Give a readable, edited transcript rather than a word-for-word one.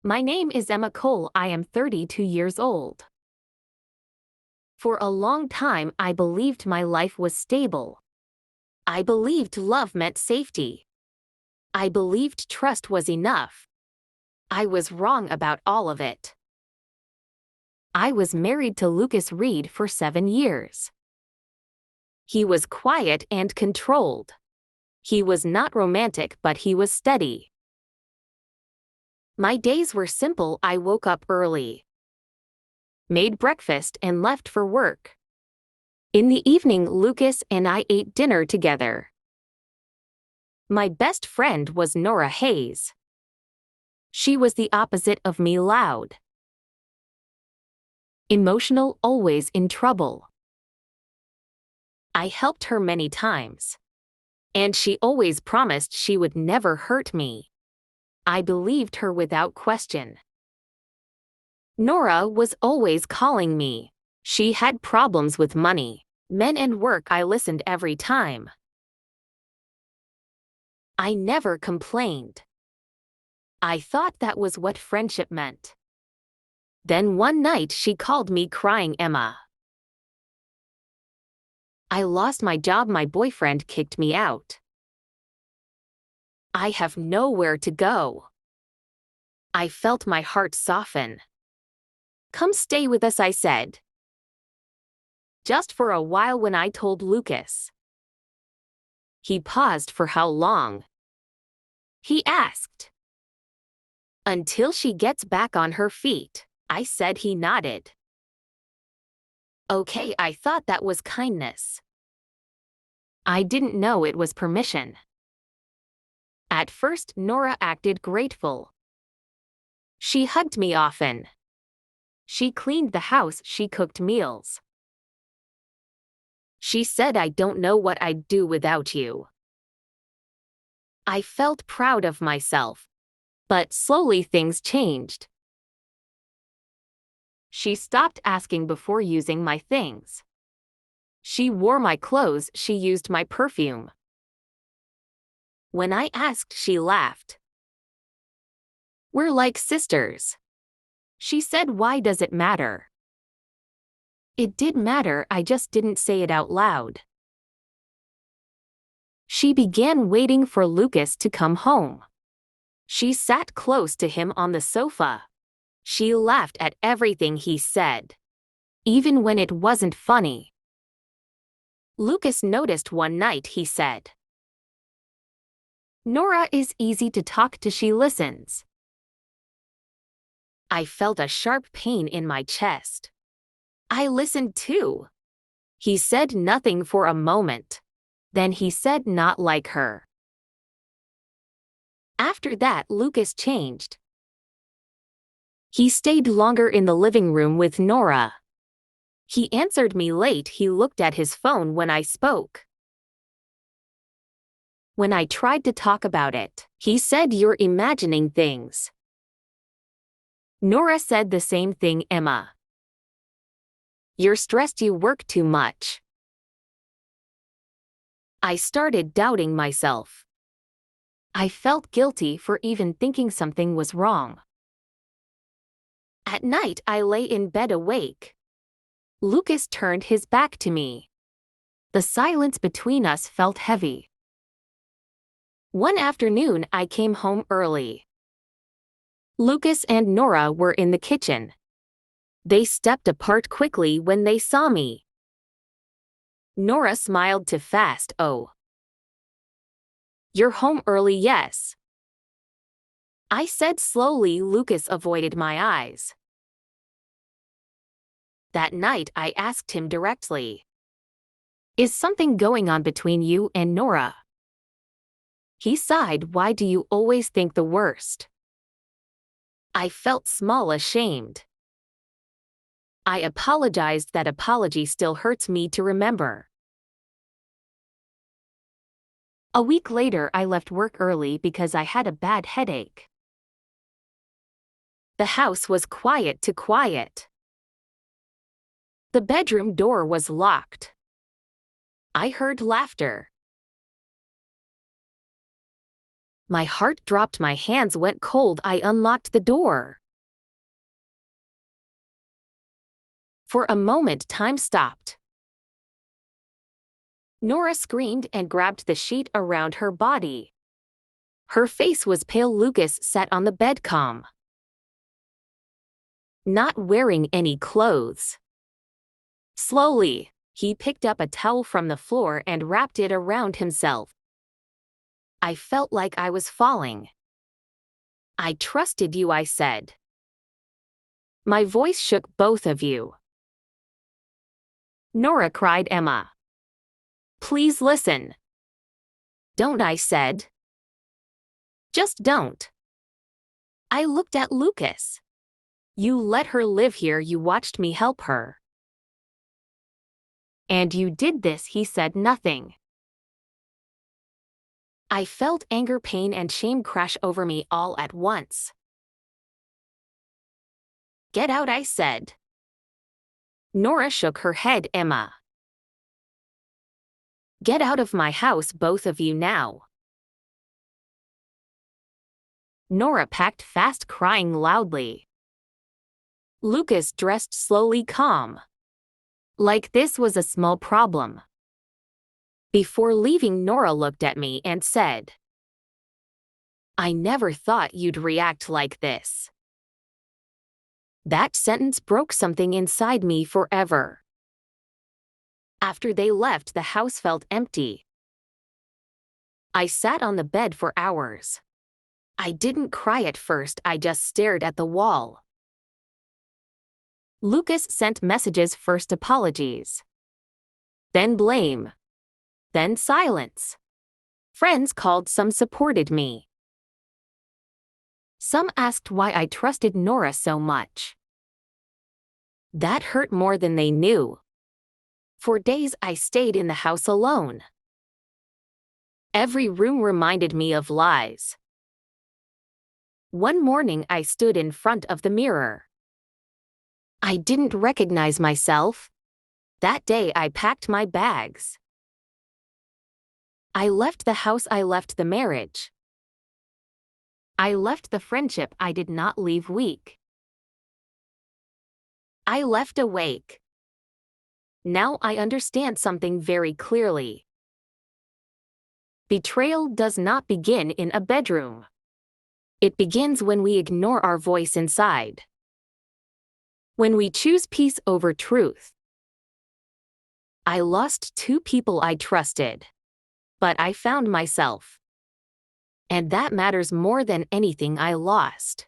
My name is Emma Cole. I am 32 years old. For a long time, I believed my life was stable. I believed love meant safety. I believed trust was enough. I was wrong about all of it. I was married to Lucas Reed for 7 years. He was quiet and controlled. He was not romantic, but he was steady. My days were simple. I woke up early, made breakfast, and left for work. In the evening, Lucas and I ate dinner together. My best friend was Nora Hayes. She was the opposite of me: loud, emotional, always in trouble. I helped her many times, and she always promised she would never hurt me. I believed her without question. Nora was always calling me. She had problems with money, men, and work. I listened every time. I never complained. I thought that was what friendship meant. Then one night she called me crying, "Emma, I lost my job. My boyfriend kicked me out. I have nowhere to go." I felt my heart soften. "Come stay with us," I said. Just for a while. When I told Lucas, he paused. "For how long?" he asked. "Until she gets back on her feet," I said. He nodded. Okay, I thought that was kindness. I didn't know it was permission. At first, Nora acted grateful. She hugged me often. She cleaned the house. She cooked meals. She said, "I don't know what I'd do without you." I felt proud of myself. But slowly things changed. She stopped asking before using my things. She wore my clothes. She used my perfume. When I asked, she laughed. "We're like sisters," she said. "Why does it matter?" It did matter. I just didn't say it out loud. She began waiting for Lucas to come home. She sat close to him on the sofa. She laughed at everything he said, even when it wasn't funny. Lucas noticed one night. He said, "Nora is easy to talk to. She listens." I felt a sharp pain in my chest. I listened too. He said nothing for a moment. Then he said, "Not like her." After that, Lucas changed. He stayed longer in the living room with Nora. He answered me late. He looked at his phone when I spoke. When I tried to talk about it, he said, "You're imagining things." Nora said the same thing. "Emma, you're stressed. You work too much." I started doubting myself. I felt guilty for even thinking something was wrong. At night, I lay in bed awake. Lucas turned his back to me. The silence between us felt heavy. One afternoon, I came home early. Lucas and Nora were in the kitchen. They stepped apart quickly when they saw me. Nora smiled too fast. "Oh, you're home early?" "Yes," I said slowly. Lucas avoided my eyes. That night, I asked him directly, "Is something going on between you and Nora?" He sighed. "Why do you always think the worst?" I felt small, ashamed. I apologized. That apology still hurts me to remember. A week later, I left work early because I had a bad headache. The house was quiet too quiet. The bedroom door was locked. I heard laughter. My heart dropped, my hands went cold. I unlocked the door. For a moment, time stopped. Nora screamed and grabbed the sheet around her body. Her face was pale. Lucas sat on the bed calm, not wearing any clothes. Slowly, he picked up a towel from the floor and wrapped it around himself. I felt like I was falling. "I trusted you," I said. My voice shook. "Both of you." "Nora," cried Emma. "Please listen." "Don't," I said. "Just don't." I looked at Lucas. "You let her live here. You watched me help her." "And you did this." He said nothing. I felt anger, pain, and shame crash over me all at once. "Get out," I said. Nora shook her head. "Emma, get out of my house, both of you now." Nora packed fast, crying loudly. Lucas dressed slowly, calm, like this was a small problem. Before leaving, Nora looked at me and said, "I never thought you'd react like this." That sentence broke something inside me forever. After they left, the house felt empty. I sat on the bed for hours. I didn't cry at first, I just stared at the wall. Lucas sent messages, first apologies, then blame, then silence. Friends called, some supported me. Some asked why I trusted Nora so much. That hurt more than they knew. For days I stayed in the house alone. Every room reminded me of lies. One morning I stood in front of the mirror. I didn't recognize myself. That day I packed my bags. I left the house, I left the marriage. I left the friendship I did not leave weak. I left awake. Now I understand something very clearly. Betrayal does not begin in a bedroom. It begins when we ignore our voice inside. When we choose peace over truth. I lost 2 people I trusted. But I found myself. And that matters more than anything I lost.